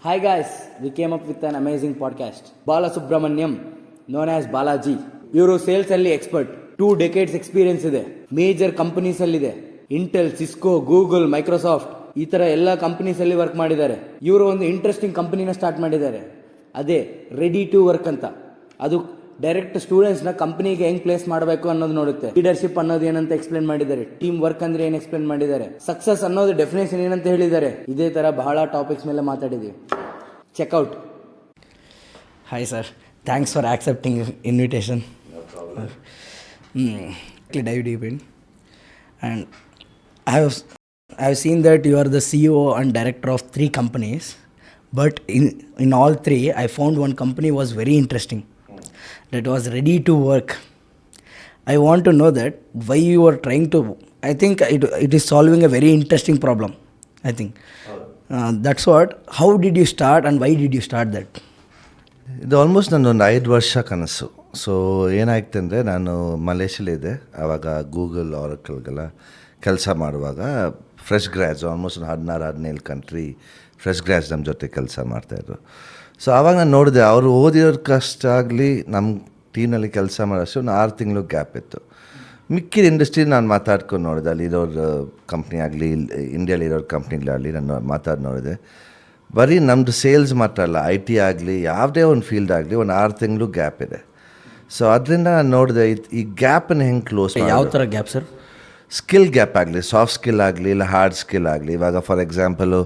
Hi guys, we came up with an amazing podcast. Balasubramanian, known as Balaji. ಇವರು sales ಅಲ್ಲಿ expert. 2 decades experience ಇದೆ. Major companies ಅಲ್ಲಿ ಇದೆ. Intel, Cisco, Google, Microsoft ಈ ತರ ಎಲ್ಲ ಕಂಪನೀಸ್ ಅಲ್ಲಿ ವರ್ಕ್ ಮಾಡಿದ್ದಾರೆ. ಇವರು ಒಂದು ಇಂಟ್ರೆಸ್ಟಿಂಗ್ ಕಂಪನಿನ ಸ್ಟಾರ್ಟ್ ಮಾಡಿದ್ದಾರೆ. ಅದೇ ರೆಡಿ ಟು ವರ್ಕ್ ಅಂತ. ಅದು ಡೈರೆಕ್ಟ್ ಸ್ಟೂಡೆಂಟ್ಸ್ ನ ಕಂಪನಿಗೆ ಹೆಂಗ್ ಪ್ಲೇಸ್ ಮಾಡಬೇಕು ಅನ್ನೋದು ನೋಡುತ್ತೆ. ಲೀಡರ್ಶಿಪ್ ಅನ್ನೋದು ಏನಂತ ಎಕ್ಸ್ಪ್ಲೇನ್ ಮಾಡಿದ್ದಾರೆ. ಟೀಮ್ ವರ್ಕ್ ಅಂದ್ರೆ ಏನ್ ಎಕ್ಸ್ಪ್ಲೇನ್ ಮಾಡಿದ್ದಾರೆ. ಸಕ್ಸಸ್ ಅನ್ನೋದು ಡೆಫಿನೇಷನ್ ಏನಂತ ಹೇಳಿದ್ದಾರೆ. ಇದೇ ತರ ಬಹಳ ಟಾಪಿಕ್ಸ್ ಮೇಲೆ ಮಾತಾಡಿದೀವಿ. Checkout. Hi sir, thanks for accepting invitation. No problem. Dive deep in, and I have seen that you are the CEO and director of 3 companies, but in all 3 I found one company was very interesting, that was ready to work. I want to know that why you are trying to, I think it is solving a very interesting problem, I think. That's what. How did you start and why did you start that? ಇದು almost ನನ್ನೊಂದು 5 ವರ್ಷ ಕನಸು. So ಏನಾಯ್ತು ಅಂದರೆ, ನಾನು ಮಲೇಷ್ಯಲ್ಲಿದ್ದೆ ಆವಾಗ. Google, ಆರಕಲ್ಗೆಲ್ಲ ಕೆಲಸ ಮಾಡುವಾಗ ಫ್ರೆಶ್ ಗ್ರ್ಯಾಜ್, ಆಲ್ಮೋಸ್ಟ್ 16-17 ಕಂಟ್ರಿ ಫ್ರೆಶ್ ಗ್ರ್ಯಾಜ್ ನಮ್ಮ ಜೊತೆ ಕೆಲಸ ಮಾಡ್ತಾಯಿದ್ರು. ಸೊ ಆವಾಗ ನಾನು ನೋಡಿದೆ, ಅವರು ಓದಿರೋರು ಕಷ್ಟ ಆಗಲಿ, ನಮ್ಮ ಟೀಮ್ನಲ್ಲಿ ಕೆಲಸ ಮಾಡೋಷ್ಟು ಒಂದು 6 ತಿಂಗಳು ಗ್ಯಾಪ್ ಇತ್ತು. ಮಿಕ್ಕಿದ ಇಂಡಸ್ಟ್ರಿ ನಾನು ಮಾತಾಡ್ಕೊಂಡು ನೋಡಿದೆ. ಅಲ್ಲಿರೋರು ಕಂಪ್ನಿ ಆಗಲಿ, ಇಂಡಿಯಾಲಿರೋರು ಕಂಪ್ನಿಗಳಾಗಲಿ ನಾನು ಮಾತಾಡಿ ನೋಡಿದೆ. ಬರೀ ನಮ್ಮದು ಸೇಲ್ಸ್ ಮಾತ್ರ ಅಲ್ಲ, IT ಆಗಲಿ ಯಾವುದೇ ಒಂದು ಫೀಲ್ಡ್ ಆಗಲಿ ಒಂದು 6 ತಿಂಗಳು ಗ್ಯಾಪ್ ಇದೆ. ಸೊ ಅದರಿಂದ ನಾನು ನೋಡಿದೆ ಈ ಗ್ಯಾಪನ್ನು ಹೆಂಗೆ ಕ್ಲೋಸ್ ಮಾಡಿ. ಯಾವ ಥರ ಗ್ಯಾಪ್ ಸರ್? ಸ್ಕಿಲ್ ಗ್ಯಾಪ್ ಆಗಲಿ, ಸಾಫ್ಟ್ ಸ್ಕಿಲ್ ಆಗಲಿ, ಇಲ್ಲ ಹಾರ್ಡ್ ಸ್ಕಿಲ್ ಆಗಲಿ. ಇವಾಗ ಫಾರ್ ಎಕ್ಸಾಂಪಲು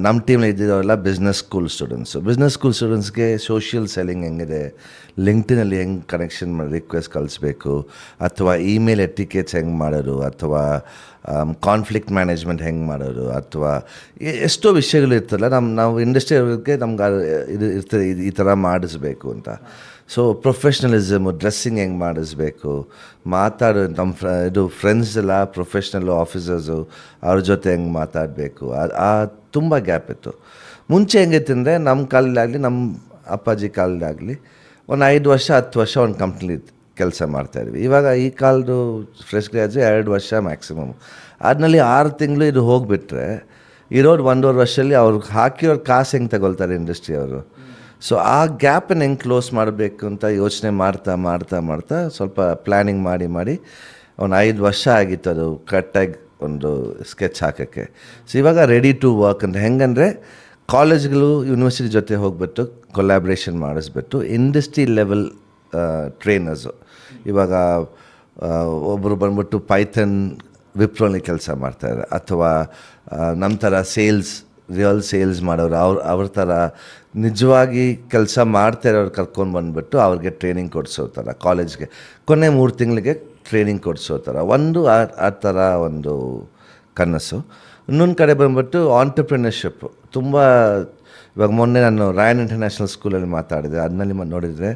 ನಮ್ಮ ಟೀಮಲ್ಲಿ ಇದ್ದಿರೋಲ್ಲ business school students. Business school ಸ್ಟೂಡೆಂಟ್ಸ್ಗೆ ಸೋಷಿಯಲ್ ಸೆಲ್ಲಿಂಗ್ ಹೆಂಗಿದೆ, ಲಿಂಕ್ಡ್ಇನಲ್ಲಿ ಹೆಂಗೆ ಕನೆಕ್ಷನ್ ಮಾಡಿ ರಿಕ್ವೆಸ್ಟ್ ಕಳಿಸ್ಬೇಕು, ಅಥವಾ ಇಮೇಲ್ ಎಟಿಕೇಟ್ಸ್ ಹೆಂಗೆ ಮಾಡೋದು, ಅಥವಾ ಕಾನ್ಫ್ಲಿಕ್ಟ್ ಮ್ಯಾನೇಜ್ಮೆಂಟ್ ಹೆಂಗೆ ಮಾಡೋದು, ಅಥವಾ ಎಷ್ಟೋ ವಿಷಯಗಳು ಇರ್ತಲ್ಲ. ನಾವು ಇಂಡಸ್ಟ್ರಿ ಅವ್ರಿಗೆ ನಮ್ಗೆ ಇದು ಇರ್ತದೆ, ಈ ಥರ ಮಾಡಿಸ್ಬೇಕು ಅಂತ. ಸೊ ಪ್ರೊಫೆಷ್ನಲಿಸಮು, ಡ್ರೆಸ್ಸಿಂಗ್ ಹೆಂಗೆ ಮಾಡಿಸ್ಬೇಕು, ನಮ್ಮ ಇದು ಫ್ರೆಂಡ್ಸ್ ಎಲ್ಲ ಪ್ರೊಫೆಷ್ನಲ್ಲು ಆಫೀಸರ್ಸು, ಅವ್ರ ಜೊತೆ ಹೆಂಗೆ ಮಾತಾಡಬೇಕು, ತುಂಬ ಗ್ಯಾಪ್ ಇತ್ತು. ಮುಂಚೆ ಹೆಂಗಿತ್ತು ಅಂದರೆ, ನಮ್ಮ ಕಾಲದಾಗಲಿ, ನಮ್ಮ ಅಪ್ಪಾಜಿ ಕಾಲದಾಗಲಿ ಒಂದು 5 ವರ್ಷ 10 ವರ್ಷ ಒಂದು ಕಂಪ್ನಿಲಿ ಕೆಲಸ ಮಾಡ್ತಾಯಿದ್ವಿ. ಇವಾಗ ಈ ಕಾಲದ್ದು ಫ್ರೆಶ್ ಗ್ರ್ಯಾಜು 2 ವರ್ಷ ಮ್ಯಾಕ್ಸಿಮಮ್. ಅದ್ರಲ್ಲಿ 6 ತಿಂಗಳು ಇದು ಹೋಗಿಬಿಟ್ರೆ ಇರೋರು 1.5 ವರ್ಷದಲ್ಲಿ ಅವ್ರಿಗೆ ಹಾಕಿರೋರು ಕಾಸು ಹೆಂಗೆ ತಗೊಳ್ತಾರೆ ಇಂಡಸ್ಟ್ರಿ ಅವರು. ಸೊ ಆ ಗ್ಯಾಪನ್ನು ಹೆಂಗೆ ಕ್ಲೋಸ್ ಮಾಡಬೇಕು ಅಂತ ಯೋಚನೆ ಮಾಡ್ತಾ ಸ್ವಲ್ಪ ಪ್ಲ್ಯಾನಿಂಗ್ ಮಾಡಿ ಒಂದು 5 ವರ್ಷ ಆಗಿತ್ತು ಅದು ಕರೆಕ್ಟಾಗಿ ಒಂದು ಸ್ಕೆಚ್ ಹಾಕೋಕ್ಕೆ. ಸೊ ಇವಾಗ ರೆಡಿ ಟು ವರ್ಕ್ ಅಂತ. ಹೆಂಗಂದರೆ, ಕಾಲೇಜ್ಗಳು ಯೂನಿವರ್ಸಿಟಿ ಜೊತೆ ಹೋಗ್ಬಿಟ್ಟು ಕೊಲ್ಯಾಬ್ರೇಷನ್ ಮಾಡಿಸ್ಬಿಟ್ಟು ಇಂಡಸ್ಟ್ರಿ ಲೆವೆಲ್ ಟ್ರೈನರ್ಸು. ಇವಾಗ ಒಬ್ಬರು ಬಂದ್ಬಿಟ್ಟು ಪೈಥನ್, ವಿಪ್ರೋಲಿ ಕೆಲಸ ಮಾಡ್ತಾರೆ, ಅಥವಾ ನಮ್ಮ ಥರ ರಿಯಲ್ ಸೇಲ್ಸ್ ಮಾಡೋರು, ಅವ್ರ ಥರ ನಿಜವಾಗಿ ಕೆಲಸ ಮಾಡ್ತಾಯಿರೋರು ಕರ್ಕೊಂಡು ಬಂದುಬಿಟ್ಟು ಅವ್ರಿಗೆ ಟ್ರೈನಿಂಗ್ ಕೊಡಿಸೋ ಥರ, ಕಾಲೇಜ್ಗೆ ಕೊನೆ 3 ತಿಂಗಳಿಗೆ ಟ್ರೈನಿಂಗ್ ಕೊಡಿಸೋ ಥರ ಆ ಥರ ಒಂದು ಕನಸು. ಇನ್ನೊಂದು ಕಡೆ ಬಂದುಬಿಟ್ಟು ಆಂಟರ್ಪ್ರಿನರ್ಶಿಪ್ಪು ತುಂಬ. ಇವಾಗ ಮೊನ್ನೆ ನಾನು ರಾಯನ್ ಇಂಟರ್ನ್ಯಾಷನಲ್ ಸ್ಕೂಲಲ್ಲಿ ಮಾತಾಡಿದೆ. ಅದನ್ನಲ್ಲಿ ನೋಡಿದರೆ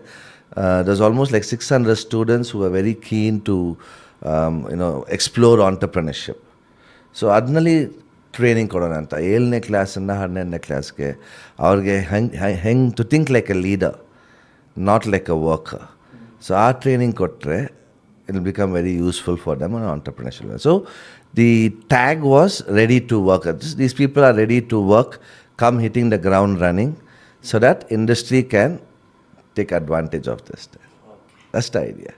there's almost like 600 students who are very keen to explore entrepreneurship. So ಅದನ್ನಲ್ಲಿ ಟ್ರೈನಿಂಗ್ ಕೊಡೋಣ ಅಂತ 7ನೇ ಕ್ಲಾಸಿಂದ 12ನೇ ಕ್ಲಾಸ್ಗೆ ಅವ್ರಿಗೆ ಹೆಂಗೆ to think like a leader, not like a worker. So ಆ ಟ್ರೈನಿಂಗ್ ಕೊಟ್ಟರೆ it will become very useful for them on entrepreneurship. So the tag was ready to work. These people are ready to work, come hitting the ground running, so that industry can take advantage of this. That's the idea.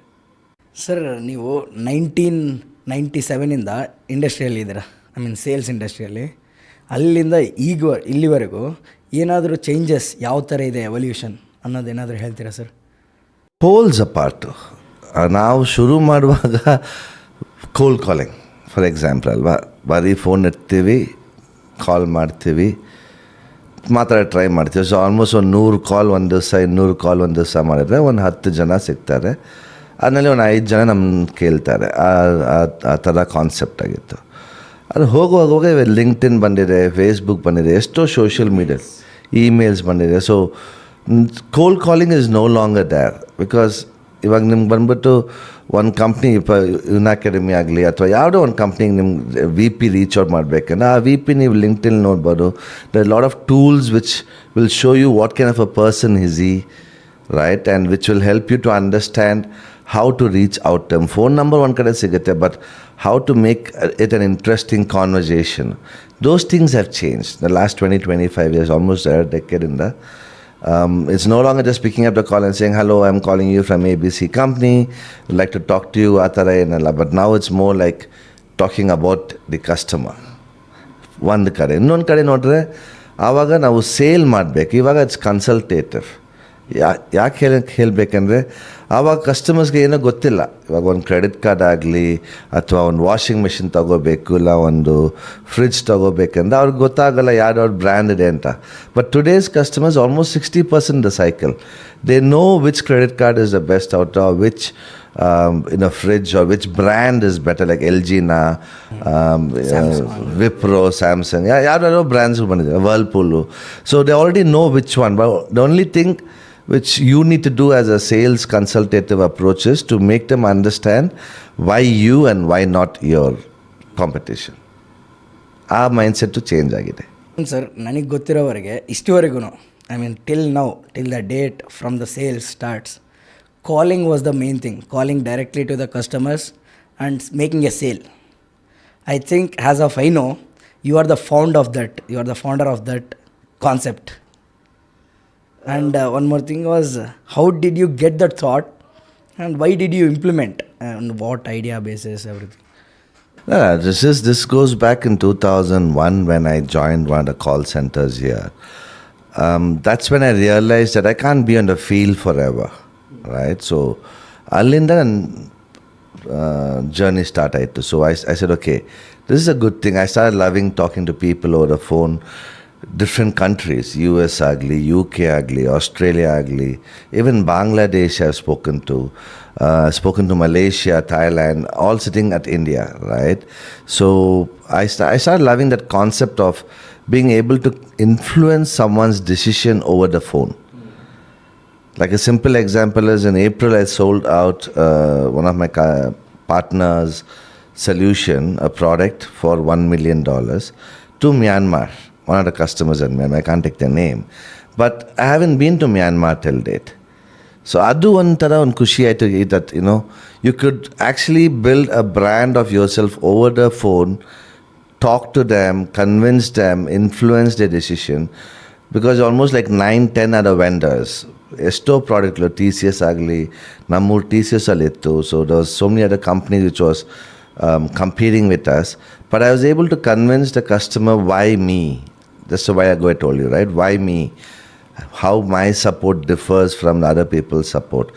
Sir, ನೀವು 1997ಇಂದ ಇಂಡಸ್ಟ್ರಿಯಲ್ಲಿ ಇದ್ದೀರಾ, I mean sales ಇಂಡಸ್ಟ್ರಿಯಲ್ಲಿ. ಅಲ್ಲಿಂದ ಇಲ್ಲಿವರೆಗೂ ಏನಾದರೂ changes ಯಾವ ಥರ ಇದೆ, ಎವಲ್ಯೂಷನ್ ಅನ್ನೋದೇನಾದರೂ ಹೇಳ್ತೀರಾ ಸರ್? ಹೋಲ್ಸ್ ಅಪಾರ್ಟು. ನಾವು ಶುರು ಮಾಡುವಾಗ ಕೋಲ್ಡ್ ಕಾಲಿಂಗ್ ಫಾರ್ ಎಕ್ಸಾಂಪಲ್ ಅಲ್ವಾ, ಬರೀ ಫೋನ್ ಎತ್ತೀವಿ, ಕಾಲ್ ಮಾಡ್ತೀವಿ, ಟ್ರೈ ಮಾಡ್ತೀವಿ. ಸೊ ಆಲ್ಮೋಸ್ಟ್ ಒಂದು 100 ಕಾಲ್ ಒಂದು ದಿವಸ, 200 ಕಾಲ್ ಒಂದು ದಿವಸ ಮಾಡಿದ್ರೆ ಒಂದು 10 ಜನ ಸಿಗ್ತಾರೆ. ಅದರಲ್ಲಿ ಒಂದು 5 ಜನ ನಮ್ಮನ್ನು ಕೇಳ್ತಾರೆ. ಆ ಥರ ಕಾನ್ಸೆಪ್ಟ್ ಆಗಿತ್ತು. ಅದು ಹೋಗುವಾಗ ಲಿಂಕ್ಡ್ಇನ್ ಬಂದಿದೆ, ಫೇಸ್ಬುಕ್ ಬಂದಿದೆ, ಎಷ್ಟೋ ಸೋಷಿಯಲ್ ಮೀಡಿಯಾ, ಇಮೇಲ್ಸ್ ಬಂದಿದೆ. So cold calling is no longer there. Because ಇವಾಗ ನಿಮ್ಗೆ ಬಂದ್ಬಿಟ್ಟು ಒಂದು ಕಂಪ್ನಿ, ಯುನಾಕೆಡೆಮಿ ಆಗಲಿ ಅಥವಾ ಯಾವುದೋ ಒಂದು ಕಂಪ್ನಿಗೆ ನಿಮ್ಗೆ VP ರೀಚ್ ಔಟ್ ಮಾಡಬೇಕಂದ್ರೆ ಆ VP ನೀವು ಲಿಂಕ್ಡ್ಇನ್ ನೋಡ್ಬೋದು. The lot of tools which will show you what kind of a person is ಈ, right, and which will help you to understand how to reach out them. Phone number ಒಂದು ಕಡೆ ಸಿಗುತ್ತೆ, but how to make it an interesting conversation. Those things have changed. The last 20-25 years, almost a decade in the it's no longer just picking up the call and saying, hello, I'm calling you from ABC company, would like to talk to you, atara ಏನಲ್ಲ. But now it's more like talking about the customer. ಒಂದು ಕಡೆ ಇನ್ನೊಂದು ಕಡೆ ನೋಡಿದ್ರೆ ಆವಾಗ ನಾವು sale ಮಾಡಬೇಕು. ಇವಾಗ ಇಟ್ಸ್ ಕನ್ಸಲ್ಟೇಟಿವ್. ಯಾಕೆ ಹೇಳಬೇಕಂದ್ರೆ ಆವಾಗ ಕಸ್ಟಮರ್ಸ್ಗೆ ಏನೋ ಗೊತ್ತಿಲ್ಲ. ಇವಾಗ ಒಂದು ಕ್ರೆಡಿಟ್ ಕಾರ್ಡ್ ಆಗಲಿ ಅಥವಾ ಒಂದು ವಾಷಿಂಗ್ ಮೆಷಿನ್ ತೊಗೋಬೇಕು, ಇಲ್ಲ ಒಂದು ಫ್ರಿಡ್ಜ್ ತೊಗೋಬೇಕಂದ್ರೆ ಅವ್ರಿಗೆ ಗೊತ್ತಾಗಲ್ಲ ಯಾವ್ಯಾವ ಬ್ರ್ಯಾಂಡ್ ಇದೆ ಅಂತ. But today's customers almost 60% the cycle they know which credit card is the best out of which in a fridge or which brand is better, like LG na, Wipro, Samsung, yeah, brands Whirlpool. So they already know which one. But the only thing which you need to do as a sales consultative approach is to make them understand why you and why not your competition. ಆ mindset change ಆಗಿದೆ sir. ನನಗೆ ಗೊತ್ತಿರೋವರೆಗೆ ಇಷ್ಟುವರೆಗೂ till now, till the date from the sales starts, calling was the main thing. Calling directly to the customers and making a sale. I think as of I know, you are the founder of that. You are the founder of that concept. And one more thing was, how did you get that thought and why did you implement, and what idea basis, everything? This goes back in 2001 when I joined one of the call centers here. That's when I realized that I can't be on the field forever. Right, so allinda journey start aitu. So I said, okay, this is a good thing. I started loving talking to people over the phone, different countries, US agli, UK agli, Australia agli, even Bangladesh I've spoken to Malaysia, Thailand, all sitting at India, right? So I started loving that concept of being able to influence someone's decision over the phone. Like a simple example is, in April I sold out one of my partners' solution, a product for $1 million to Myanmar. One of the customers in Myanmar, I can't take their name. But I haven't been to Myanmar till date. So adu ontara on kushi aitu that, you could actually build a brand of yourself over the phone, talk to them, convince them, influence their decision. Because almost like 9-10 other vendors, ಎಷ್ಟೋ ಪ್ರಾಡಕ್ಟ್ಗಳು TCS ಆಗಲಿ, ನಮ್ಮೂರು TCS ಅಲ್ಲಿತ್ತು. So there was so many other companies which was competing with us. But I was able to convince the customer, why me? That's why I told you, right? Why me? How my support differs from the other people's support.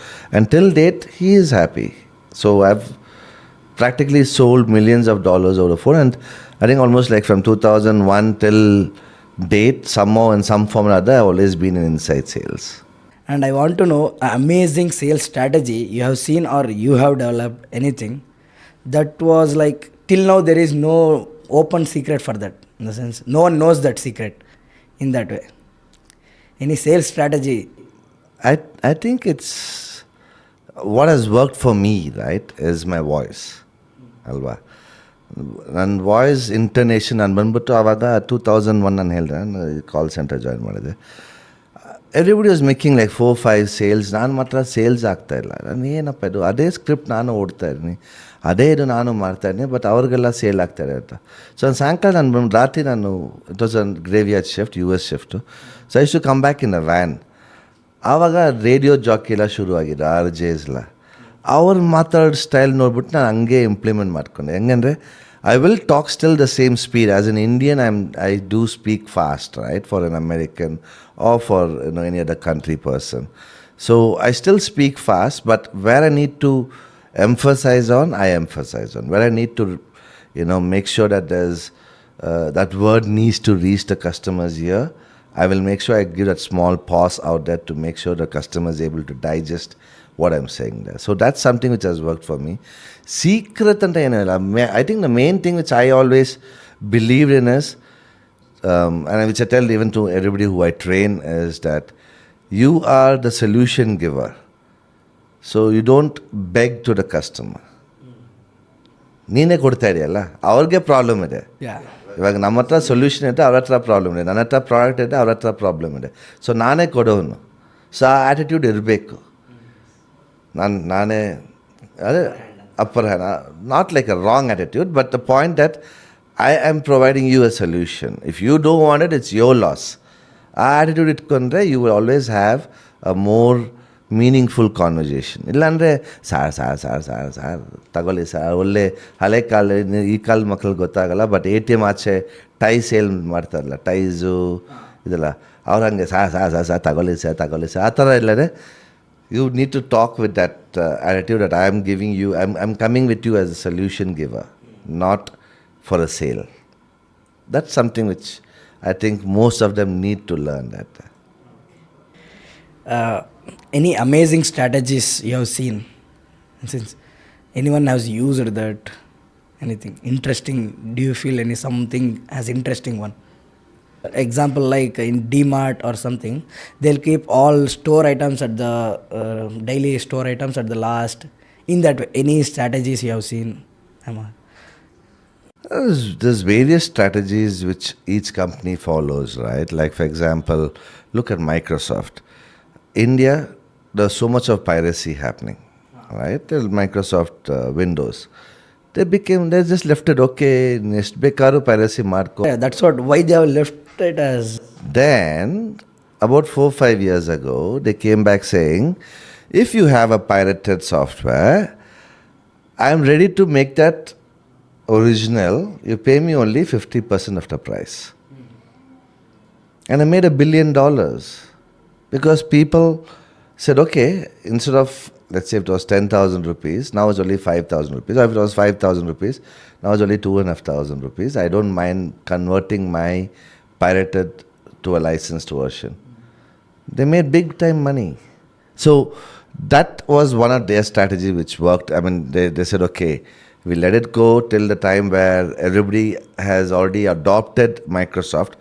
Until date, he is happy. So I've practically sold millions of dollars over the phone. And I think almost like from 2001 till date, somehow in some form or other, I've always been in inside sales. And I want to know an amazing sales strategy you have seen or you have developed, anything that was like, till now there is no open secret for that, in the sense no one knows that secret in that way. Any sales strategy? I think it's what has worked for me, right, is my voice. Alva. ನನ್ನ voice ಇಂಟರ್ನೇಷನ್ ನಾನು ಬಂದ್ಬಿಟ್ಟು ಆವಾಗ 2001 ನಾನು ಹೇಳಿದೆ, call centre join ಮಾಡಿದೆ. Everybody was making like 4-5 sales. ನಾನು ಮಾತ್ರ sales ಆಗ್ತಾಯಿಲ್ಲ. ನಾನು ಏನಪ್ಪ ಇದು, ಅದೇ ಸ್ಕ್ರಿಪ್ಟ್ ನಾನು ಓಡ್ತಾ ಇದ್ದೀನಿ, ಅದೇ ಇದು ನಾನು ಮಾಡ್ತಾಯಿದ್ದೀನಿ, ಬಟ್ ಅವ್ರಿಗೆಲ್ಲ ಸೇಲ್ ಆಗ್ತಾರೆ ಅಂತ. ಸೊ ನಾನು ಸಾಯಂಕಾಲ ರಾತ್ರಿ it was an graveyard shift, US shift. So I should come back in a van. ಆವಾಗ ರೇಡಿಯೋ ಜಾಕಿ ಎಲ್ಲ ಶುರುವಾಗಿದೆ, RJs ಎಲ್ಲ. ಅವ್ರು ಮಾತಾಡೋ ಸ್ಟೈಲ್ ನೋಡ್ಬಿಟ್ಟು ನಾನು ಹಂಗೆ ಇಂಪ್ಲಿಮೆಂಟ್ ಮಾಡ್ಕೊಂಡೆ. ಹೆಂಗಂದರೆ I will talk still the same speed. As an Indian, I do speak fast, right, for an American or for any other country person. So I still speak fast, but where I need to emphasize on, I emphasize on. Where I need to, make sure that there's that word needs to reach the customer's ear, I will make sure I give that small pause out there to make sure the customer is able to digest what I'm saying there. So that's something which has worked for me. Secret anta enilla. I think the main thing which I always believed in is, and which I tell even to everybody who I train, is that you are the solution giver. So you don't beg to the customer. ನೀನೇ ಕೊಡ್ತಾ ಇದೆಯಲ್ಲ, ಅವ್ರಿಗೆ problem ಇದೆ. ಇವಾಗ ನಮ್ಮ ಹತ್ರ solution ಇದೆ, ಅವ್ರ ಹತ್ರ ಪ್ರಾಬ್ಲಮ್ ಇದೆ. ನನ್ನ ಹತ್ರ ಪ್ರಾಡಕ್ಟ್ ಇದೆ, ಅವ್ರ ಹತ್ರ ಪ್ರಾಬ್ಲಮ್ ಇದೆ. ಸೊ ನಾನೇ ಕೊಡೋನು. ಸೊ ಆ ಆ್ಯಟಿಟ್ಯೂಡ್ ಇರಬೇಕು. ನಾನೇ ಅದೇ upper hand, not like a wrong attitude, but the point that I am providing you a solution. If you don't want it, it's your loss. ಆ ಆ್ಯಟಿಟ್ಯೂಡ್ ಇಟ್ಕೊಂಡ್ರೆ you will always have a more meaningful conversation. ಇಲ್ಲಾಂದರೆ sir ತಗೊಳ್ಳಿ sir, ಒಳ್ಳೆ ಹಳೆ ಕಾಲ, ಈ ಕಾಲದ ಮಕ್ಳಿಗೆ ಗೊತ್ತಾಗಲ್ಲ, ಬಟ್ ATM ಆಚೆ ಟೈ ಸೇಲ್ ಮಾಡ್ತಾರಲ್ಲ, ಟೈಸು ಇದೆಲ್ಲ, ಅವ್ರು ಹಂಗೆ ಸಾರ್ ತಗೊಳ್ಳಿ ಸರ್ ಆ ಥರ ಇಲ್ಲದೆ you need to talk with that attitude that I am giving you, I'm coming with you as a solution giver, not for a sale. That's something which I think most of them need to learn that. Any amazing strategies you have seen? Since anyone has used that, anything interesting, do you feel any something as interesting one? Example like in DMart or something, they'll keep all store items at the daily store items at the last. In that way, any strategies you have seen? There's various strategies which each company follows, right? Like for example, look at Microsoft. India, there's so much of piracy happening, right? Till Microsoft Windows. They just left it, okay, next bekaru piracy marko. Yeah, that's what, why they have left it as. Then, about 4-5 years ago, they came back saying, if you have a pirated software, I am ready to make that original, you pay me only 50% of the price. And I made $1 billion because people said, okay, instead of, let's say if it was 10,000 rupees, now it's only 5,000 rupees. Or if it was 5,000 rupees, now it's only 2,500 rupees. I don't mind converting my pirated to a licensed version. They made big time money. So that was one of their strategies which worked. I mean, they said, okay, we let it go till the time where everybody has already adopted Microsoft.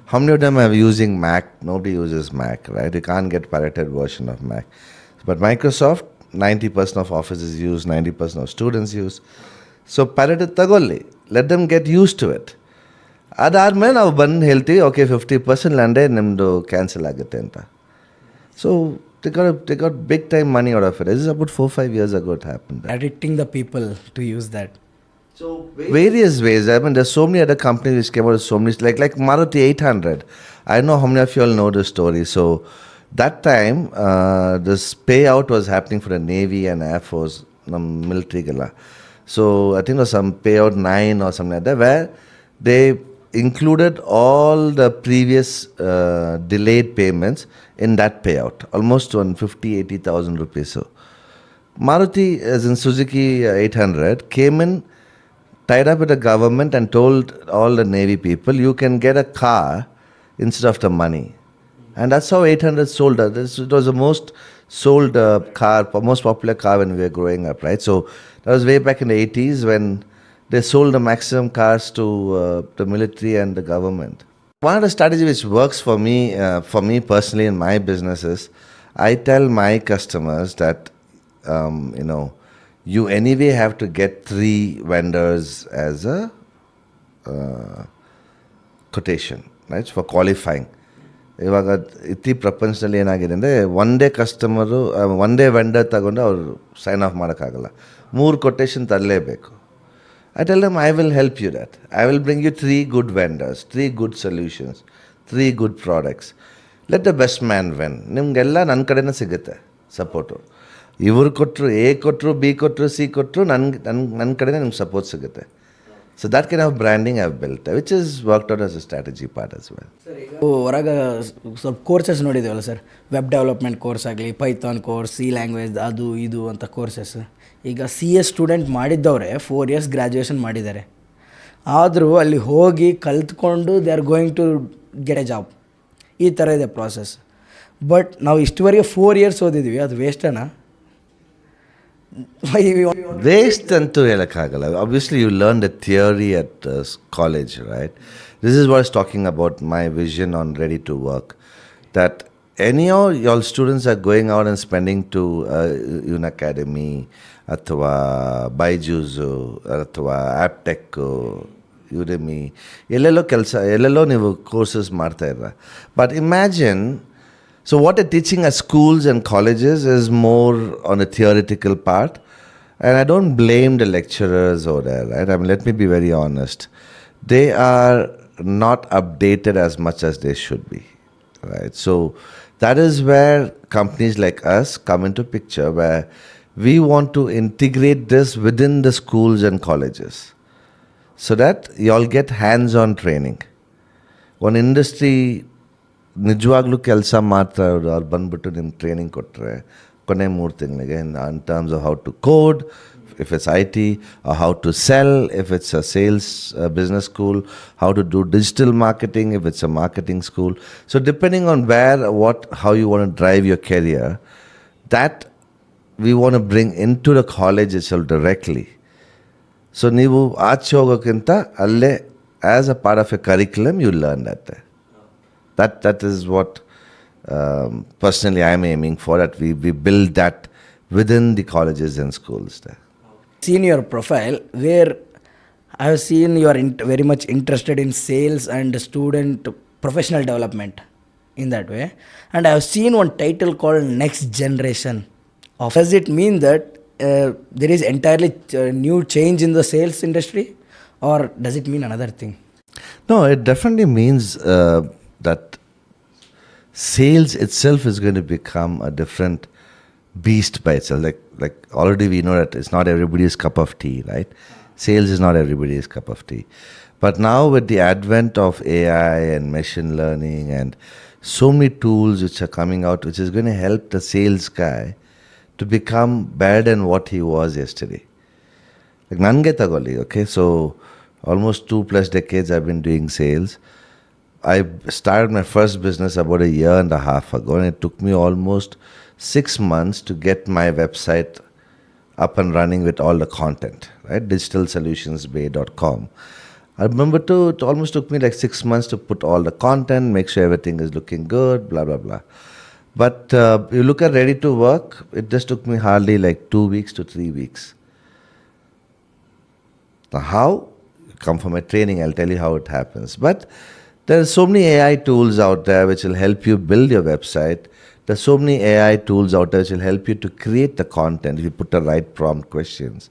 How many of them are using Mac? Nobody uses Mac, right? You can't get pirated version of Mac. But Microsoft, 90% of offices use, 90% of students use. So pirated tagolli. Let them get used to it. ಅದಾದ್ಮೇಲೆ ನಾವು ಬಂದು ಹೇಳ್ತೀವಿ, okay 50% ಲಂಡೆ ನಿಮ್ಮದು cancel ಆಗುತ್ತೆ ಅಂತ. So they got big time money out of it. This is about 4-5 years ago it happened. Addicting the people to use that. So various ways. I mean, there's so many other companies which came out with so many, like Maruti 800. I know how many of you all know the story. So that time, this payout was happening for the Navy and Air Force, military gala. So I think it was some payout 9 or something like that, where they included all the previous delayed payments in that payout, almost 150,000-80,000 rupees. So Maruti, as in Suzuki 800, came in, tied up with the government and told all the Navy people, you can get a car instead of the money. And that's how 800 sold. It was the most sold car, most popular car when we were growing up, right? So that was way back in the 80s when they sold the maximum cars to the military and the government. One of the strategies which works for me personally in my business is, I tell my customers that, you anyway have to get 3 vendors as a quotation, right, for qualifying. ಇವಾಗ ಇತ್ತೀ ಪ್ರಪಂಚದಲ್ಲಿ ಏನಾಗಿದೆ ಅಂದರೆ ಒಂದೇ customer ಒಂದೇ vendor ತಗೊಂಡು ಅವ್ರು sign of ಮಾಡೋಕ್ಕಾಗಲ್ಲ, 3 quotation ತರಲೇಬೇಕು. I tell them, I will help you that. I will bring you 3 good vendors, 3 good solutions, 3 good products. Let the best man win. ನಿಮಗೆಲ್ಲ ನನ್ನ ಕಡೆನೇ ಸಿಗುತ್ತೆ ಸಪೋರ್ಟು. ಇವ್ರು ಕೊಟ್ಟರು, A ಕೊಟ್ಟರು, B ಕೊಟ್ಟರು, C ಕೊಟ್ಟರು, ನನ್ನ ಕಡೆನೇ ನಿಮ್ಗೆ ಸಪೋರ್ಟ್ ಸಿಗುತ್ತೆ. So that kind of branding I've built, which is worked out as a strategy part as well. ಹೊರಗೆ ಸ್ವಲ್ಪ ಕೋರ್ಸಸ್ ನೋಡಿದ್ದೇವಲ್ಲ ಸರ್, ವೆಬ್ ಡೆವಲಪ್ಮೆಂಟ್ ಕೋರ್ಸ್ ಆಗಲಿ, ಪೈಥಾನ್ ಕೋರ್ಸ್, C ಲ್ಯಾಂಗ್ವೇಜ್, ಅದು ಇದು ಅಂತ ಕೋರ್ಸಸ್. ಈಗ CS ಸ್ಟೂಡೆಂಟ್ ಮಾಡಿದ್ದವರೇ 4 years ಗ್ರ್ಯಾಜುಯೇಷನ್ ಮಾಡಿದ್ದಾರೆ. ಆದರೂ ಅಲ್ಲಿ ಹೋಗಿ ಕಲ್ತ್ಕೊಂಡು they are going to get a job. ಈ ಥರ ಇದೆ ಪ್ರಾಸೆಸ್. ಬಟ್ ನಾವು ಇಷ್ಟುವರೆಗೆ 4 years ಓದಿದ್ವಿ, ಅದು ವೇಸ್ಟನಾ? Waste ಅಂತೂ ಹೇಳೋಕ್ಕಾಗಲ್ಲ. Obviously you learn the theory at college, right? This is what I was talking about, my vision on Ready to Work. That anyhow your students are going out and spending to Unacademy ಅಥವಾ ಬೈಜೂಸು ಅಥವಾ ಆ್ಯಪ್ಟೆಕ್ಕು, Udemy, ಎಲ್ಲೆಲ್ಲೋ ನೀವು courses ಮಾಡ್ತಾಯಿರ. But imagine, so what they're teaching at schools and colleges is more on a theoretical part, and I don't blame the lecturers over there, right? I mean, let me be very honest. they are not updated as much as they should be, right? So that is where companies like us come into picture, where we want to integrate this within the schools and colleges so that you all get hands-on training. One industry ನಿಜವಾಗ್ಲೂ ಕೆಲಸ ಮಾಡ್ತಾ ಇರೋದು ಅವ್ರು ಬಂದ್ಬಿಟ್ಟು ನಿಮ್ಗೆ training ಕೊಟ್ಟರೆ ಕೊನೆ 3 ತಿಂಗಳಿಗೆ in terms of how to code, if it's IT, or how to sell, if it's a sales business school, how to do digital marketing, if it's a marketing school. So depending on how you want to drive your career, that we want to bring into the college itself directly. So ನೀವು ಆಚೆ ಹೋಗೋಕ್ಕಿಂತ ಅಲ್ಲೇ as a part of your curriculum, you learn that there. That is what personally I am aiming for, that we build that within the colleges and schools there. Seen your profile where I have seen you are very much interested in sales and student professional development in that way, and I have seen one title called Next Generation of. Does it mean that there is entirely new change in the sales industry, or does it mean another thing? No, it definitely means that sales itself is going to become a different beast by itself. Like already we know that it's not everybody's cup of tea, right? Sales is not everybody's cup of tea. But now with the advent of AI and machine learning and so many tools which are coming out, which is going to help the sales guy to become better than what he was yesterday. Like nange tagoli, okay? So almost 2+ decades I've been doing sales. I started my first business about 1.5 years ago, and it took me almost 6 months to get my website up and running with all the content, right? digitalsolutionsbay.com. I remember it almost took me like 6 months to put all the content, make sure everything is looking good, blah, blah, blah. But you look at ready to work, it just took me hardly like 2 weeks to 3 weeks. Now how? Come for my training, I'll tell you how it happens. But there are so many AI tools out there which will help you build your website. There are so many AI tools out there which will help you to create the content if you put the right prompt questions.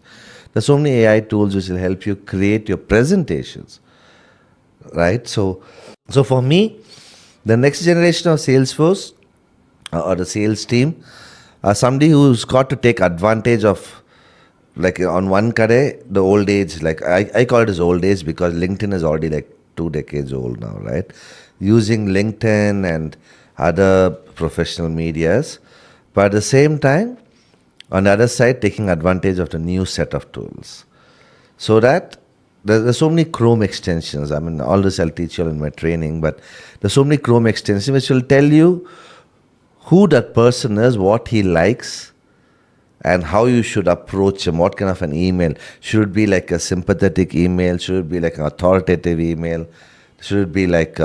There are so many AI tools which will help you create your presentations, right? So for me, the next generation of Salesforce or the sales team are somebody who's got to take advantage of, like on one kare, the old age, like I call it as old age because LinkedIn is already like 2 decades old now, right? Using LinkedIn and other professional medias, but at the same time, on the other side, taking advantage of the new set of tools. So that there's so many Chrome extensions. I mean, all this I'll teach you all in my training, but there's so many Chrome extensions which will tell you who that person is, what he likes, and how you should approach him, what kind of an email. Should it be like a sympathetic email? Should it be like an authoritative email? Should it be like,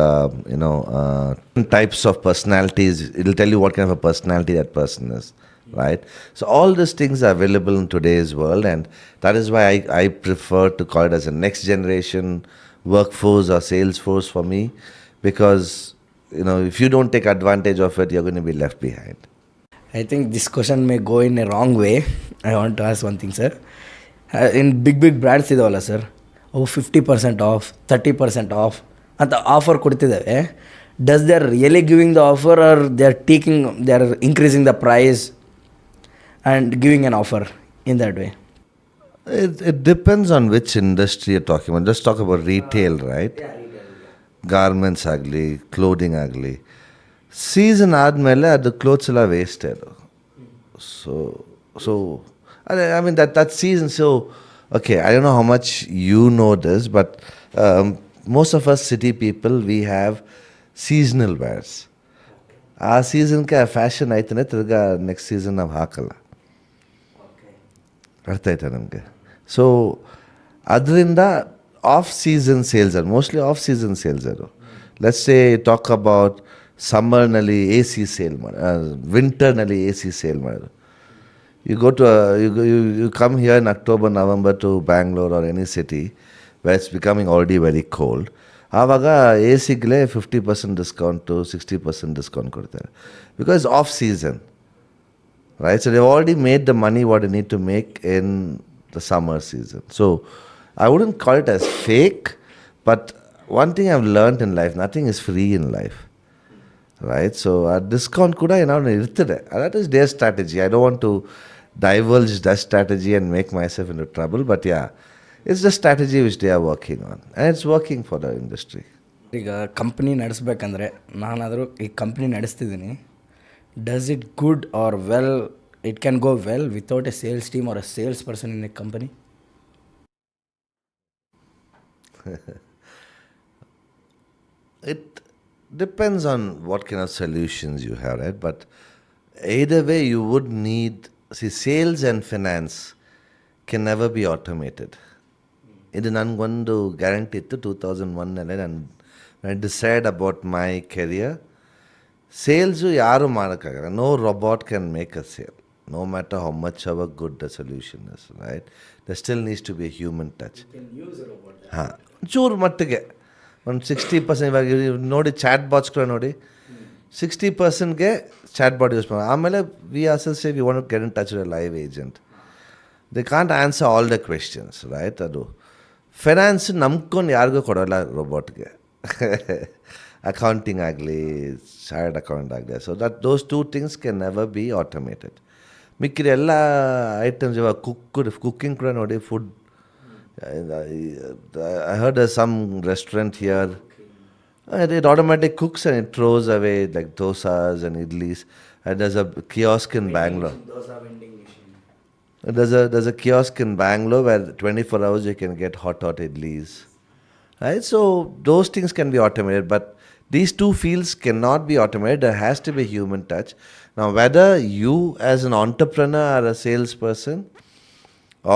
types of personalities? It'll tell you what kind of a personality that person is, right? So all these things are available in today's world, and that is why I prefer to call it as a next generation workforce or sales force for me, because, if you don't take advantage of it, you're going to be left behind. I think this question may go in a wrong way. I want to ask one thing, sir. In big brands ಇದವಲ್ಲ ಸರ್, ಅವು 50% off, 30% off ಅಂತ offer ಕೊಡ್ತಿದ್ದಾವೆ. Does they are really giving the offer, or they are increasing the price and giving an offer in that way? It depends on which industry you're talking about. Just talk about retail, right? Yeah, retail. Garments ಆಗಲಿ, clothing ಆಗಲಿ, season ಆದಮೇಲೆ ಅದು clothes ಎಲ್ಲ wasted. So I mean that season. So okay, I don't know how much you know this, but most of us city people, we have seasonal wears. ಆ ಸೀಸನ್ಗೆ ಆ fashion ಆಯ್ತಾನೆ, ತಿರ್ಗಾ next season ನಾವು ಹಾಕಲ್ಲ. ಅರ್ಥ ಆಯ್ತಾ ನಮಗೆ? ಸೊ ಅದರಿಂದ ಆಫ್ ಸೀಸನ್ ಸೇಲ್ಸ್ ಅದು, ಮೋಸ್ಟ್ಲಿ ಆಫ್ ಸೀಸನ್ ಸೇಲ್ಸ್ ಅದು. ಲೆಟ್ಸ್ ಸೇ ಟಾಕ್ ಅಬೌಟ್ ಸಮ್ಮರ್ನಲ್ಲಿ ಎ ಸಿ ಸೇಲ್ ಮಾಡಿ, ವಿಂಟರ್ನಲ್ಲಿ ಎ ಸಿ ಸೇಲ್ ಮಾಡೋದು. You go to you come here in October, November to Bangalore or any city where it's becoming already very cold. ಆವಾಗ A ಸಿಗಲೇ 50% discount to 60% discount ಕೊಡ್ತಾರೆ, because of season, right? So they've already made the money what they need to make in the summer season. So I wouldn't call it as fake, But one thing I've learned in life, nothing is free in life. Right? So a discount kuda ಏನಾದ್ರು ಇರ್ತದೆ. That is their strategy. I don't want to divulge that strategy and make myself into trouble. But yeah, it's the strategy which they are working on. And it's working for the industry. ಈಗ company ನಡೆಸ್ಬೇಕಂದ್ರೆ ನಾನಾದರೂ ಈ company ನಡೆಸ್ತಿದ್ದೀನಿ, does it good or well, it can go well without a sales team or a sales person in a company? It depends on what kind of solutions you have, right? But either way, you would need, see, sales and finance can never be automated. ಇದು ನನಗೊಂದು guarantee ಇತ್ತು 2001ನಲ್ಲಿ. ನಾನು I decide about my career. Sales ಯಾರು ಮಾಡೋಕ್ಕಾಗಲ್ಲ. No robot can make a sale, no matter how much ever good the solution is, right? There still needs to be a human touch. ಹಾಂ, ಚೂರು ಮಟ್ಟಿಗೆ ಒಂದು 60%. ಇವಾಗ ನೋಡಿ ಚಾಟ್ ಬಾಟ್ಸ್ಗಳು ನೋಡಿ, 60%ಗೆ chat bot use ಮಾಡಿ. ಆಮೇಲೆ we also say we want to get in touch with live agent. They can't answer all the questions, right? ಅದು ಫೈನಾನ್ಸ್ ನಂಬ್ಕೊಂಡು ಯಾರಿಗೂ ಕೊಡೋಲ್ಲ ರೋಬೋಟ್ಗೆ. ಅಕೌಂಟಿಂಗ್ ಆಗಲಿ, ಚಾರ್ಟ್ ಅಕೌಂಟ್ ಆಗಲಿ. So that those two things can never be automated. ಮಿಕ್ಕಿದ ಎಲ್ಲ items, ಇವಾಗ ಕುಕ್ಕಿಂಗ್ ಕೂಡ ನೋಡಿ, food. I heard there's some restaurant here. It automatically cooks and it throws away like dosas and idlis. And there's a kiosk in Bangalore. There's a kiosk in Bangalore where 24 hours you can get hot idlis. Right? So those things can be automated, but these two fields cannot be automated. There has to be human touch. Now, whether you as an entrepreneur are a salesperson,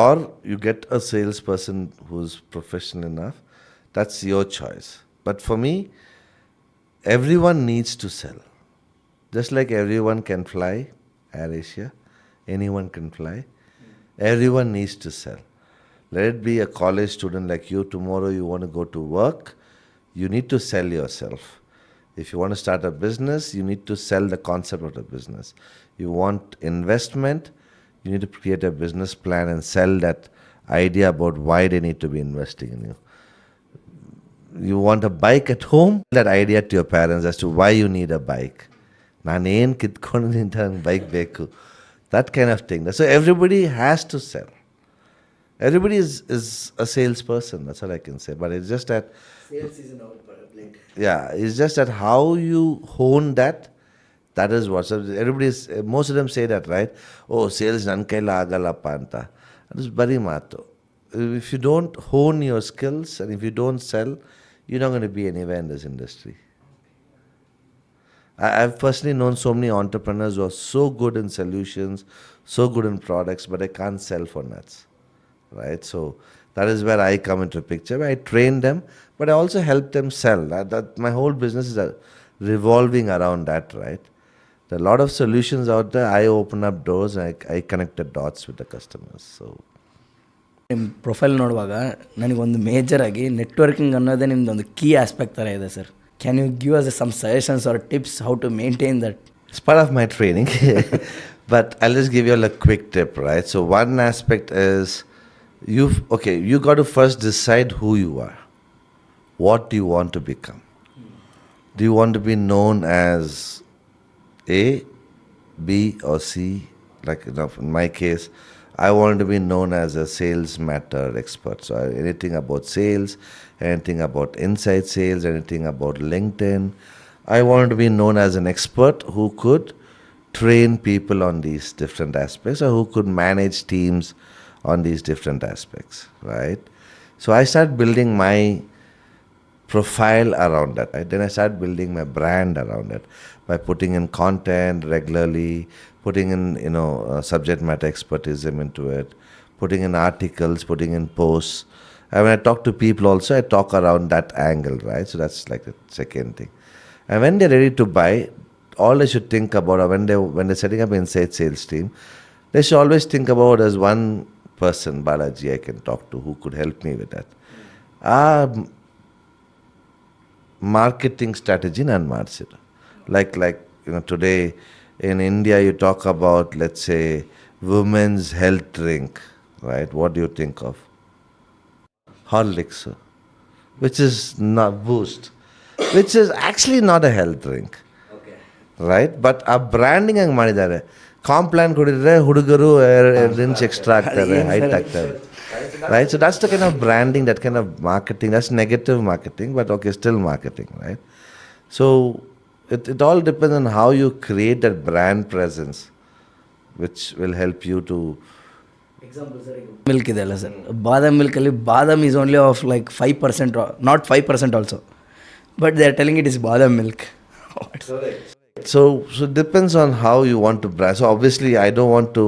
or you get a salesperson who's professional enough, that's your choice. But for me, everyone needs to sell. Just like everyone can fly Air Asia, anyone can fly. Everyone needs to sell. Let it be a college student like you. Tomorrow you want to go to work, you need to sell yourself. If you want to start a business, you need to sell the concept of the business. You want investment, you need to create a business plan and sell that idea about why they need to be investing in you. You want a bike at home, that idea to your parents as to why you need a bike. Naan ಏನು ಕಿತ್ಕೊಂಡಿದ್ದ bike ಬೇಕು, that kind of thing. So everybody has to sell. Everybody is a salesperson, that's all I can say. But it's just that Sales is in our blood. yeah, it's just that how you hone that. That is what. So most of them say that, right? Oh, sales nan kaila agalappa anta. That is bari maatu. If you don't hone your skills and if you don't sell, you're not going to be anywhere in this industry. I've personally known so many entrepreneurs who are so good in solutions, so good in products, but they can't sell for nuts, right? So that is where I come into the picture. I train them, but I also help them sell. That my whole business is revolving around that, right? There are a lot of solutions out there. I open up doors and I connect the dots with the customers. So ನಿಮ್ಮ profile ನೋಡುವಾಗ ನನಗೊಂದು ಮೇಜರಾಗಿ networking ಅನ್ನೋದೇ ನಿಮ್ಮದೊಂದು key aspect ಥರ ಇದೆ sir. Can you give us some suggestions or tips how to maintain that? it's part of my training. But I'll just give you a quick tip, right? So one aspect is you got to first decide who you are. What do you want to become? Do you want to be known as A, B, or C? Like in my case, I want to be known as a sales matter expert. So anything about sales, anything about inside sales, anything about LinkedIn. I want to be known as an expert who could train people on these different aspects or who could manage teams on these different aspects, right? So I start building my profile around that. Right? Then I start building my brand around it by putting in content regularly, putting in subject matter expertism into it, putting in articles, putting in posts. And when I talk to people also, I talk around that angle, right? So that's like the second thing. And when they're ready to buy, all they should think about, or when they're setting up inside sales team, they should always think about there's one person, Balaji, I can talk to who could help me with that. Marketing strategy nan ಮಾಡ್ಸಿದ್ರು. Like today in India you talk about, let's say, women's health drink, right? What do you think of? Horlicks. which is not Boost, which is actually not a health drink. Right? But ಆ branding ಹಂಗೆ ಮಾಡಿದ್ದಾರೆ. ಕಾಂಪ್ಲಾನ್ ಕುಡಿದ್ರೆ ಹುಡುಗರು 2 inch extra ಆಗ್ತಾರೆ, height ಆಗ್ತಾರೆ. Right? So that's the kind of branding, that kind of marketing. That's negative marketing, but okay, still marketing, right? So it all depends on how you create that brand presence, which will help you to. Milk ಇದೆ ಅಲ್ಲ sir, badam ಮಿಲ್ಕಲ್ಲಿ badam is only of like 5%, not 5% also, but they are telling it is badam milk. So it depends on how you want to brand. So obviously, I don't want to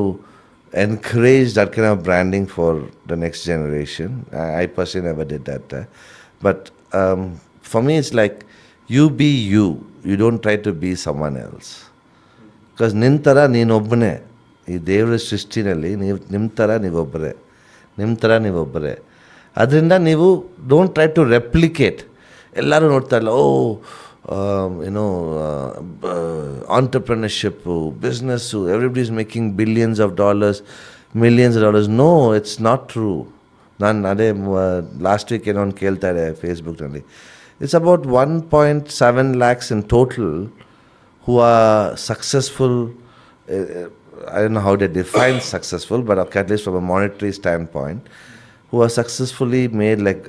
encourage that kind of branding for the next generation. I personally never did that. But for me, it's like you be you. You don't try to be someone else. Because nintara neenobne. ಈ ದೇವರ ಸೃಷ್ಟಿನಲ್ಲಿ ನಿಮ್ಮ ಥರ ನೀವೊಬ್ಬರೇ. ಅದರಿಂದ ನೀವು don't try to replicate. ಎಲ್ಲರೂ ನೋಡ್ತಾ ಇಲ್ಲ, entrepreneurship, business, everybody is making billions of dollars, millions of dollars. No, it's not true. ನಾನು ಅದೇ ಲಾಸ್ಟ್ ವೀಕ್ ಏನೋ ಒಂದು ಕೇಳ್ತಾ ಇದೆ ಫೇಸ್ಬುಕ್ನಲ್ಲಿ. It's about 1.7 lakhs in total who are successful. I don't know how they define successful, but at least from a monetary standpoint, who are successfully made like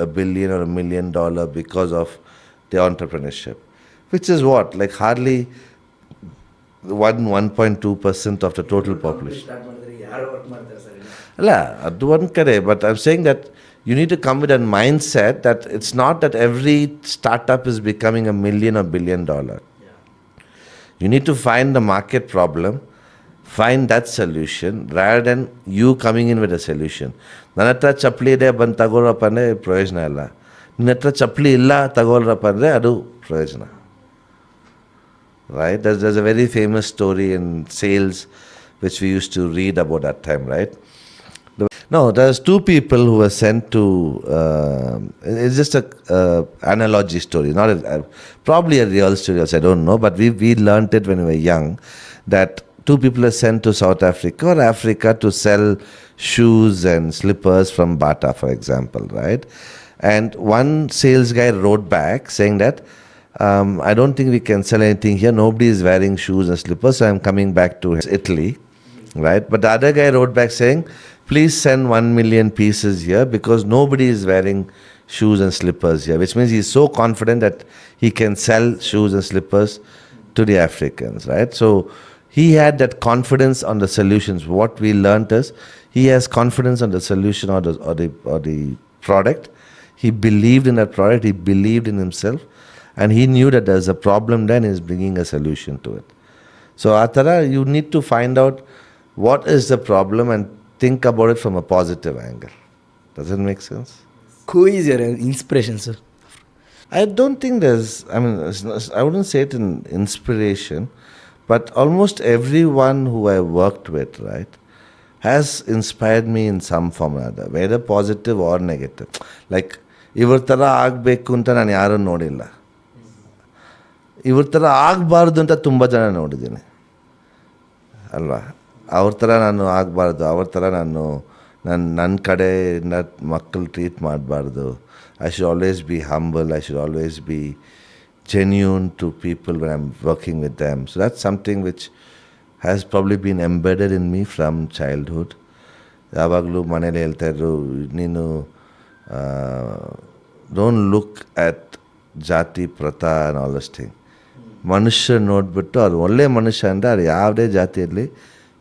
a billion or $1 million because of their entrepreneurship, which is what, like hardly 1.2% of the total population. ಅಲ್ಲ, ಅದು ಒಂದು ಕಡೆ. But I'm saying that you need to come with a mindset that it's not that every startup is becoming $1 million or $1 billion. You need to find the market problem, find that solution, rather than you coming in with a solution. ನನ್ನ ಹತ್ರ ಚಪ್ಪಲಿ ಇದೆ, ಬಂದು ತಗೊಳ್ರಪ್ಪ ಅಂದರೆ ಪ್ರಯೋಜನ ಇಲ್ಲ. ನಿನ್ನ ಹತ್ರ ಚಪ್ಪಲಿ ಇಲ್ಲ, ತಗೊಳ್ರಪ್ಪ ಅಂದರೆ ಅದು ಪ್ರಯೋಜನ. Right? There's a very famous story in sales which we used to read about that time, right? No, there's 2 people who were sent to, it's just a analogy story, not probably a real story, I don't know, but we learned it when we were young, that 2 people are sent to South Africa or Africa to sell shoes and slippers from Bata, for example, right? And one sales guy wrote back saying that, I don't think we can sell anything here. Nobody is wearing shoes and slippers, so I'm coming back to Italy, right? But the other guy wrote back saying, please send 1 million pieces here because nobody is wearing shoes and slippers here, which means he's so confident that he can sell shoes and slippers to the Africans, right? So he had that confidence on the solutions. What we learnt is he has confidence on the solution or the product. He believed in that product. He believed in himself, and he knew that there's a problem. Then he's bringing a solution to it. So Atara, you need to find out what is the problem and think about it from a positive angle. Does it make sense? Who is your inspiration, sir? I don't think there's, I wouldn't say it in inspiration, but almost everyone who I worked with, right, has inspired me in some form or other, whether positive or negative. Like, ಇವ್ರ ಥರ ಆಗಬೇಕು ಅಂತ ನಾನು ಯಾರೂ ನೋಡಿಲ್ಲ. ಇವ್ರ ಥರ ಆಗಬಾರ್ದು ಅಂತ ತುಂಬ ಜನ ನೋಡಿದ್ದೀನಿ ಅಲ್ವಾ. ಅವ್ರ ಥರ ನಾನು ಆಗಬಾರ್ದು, ಅವ್ರ ಥರ ನನ್ನ ಕಡೆಯಿಂದ ಮಕ್ಕಳು ಟ್ರೀಟ್ ಮಾಡಬಾರ್ದು. I should always be humble. I should always be genuine to people when I'm working with them. So that's something which has probably been embedded in me from childhood. ಯಾವಾಗಲೂ ಮನೇಲಿ ಹೇಳ್ತಾಯಿದ್ರು, ನೀನು ಡೋಂಟ್ ಲುಕ್ ಅಟ್ ಜಾತಿ ಪ್ರಥಾ and all this thing. ಮನುಷ್ಯ ನೋಡಿಬಿಟ್ಟು ಅವ್ರು ಒಳ್ಳೆ ಮನುಷ್ಯ ಅಂದರೆ ಅದು ಯಾವುದೇ ಜಾತಿಯಲ್ಲಿ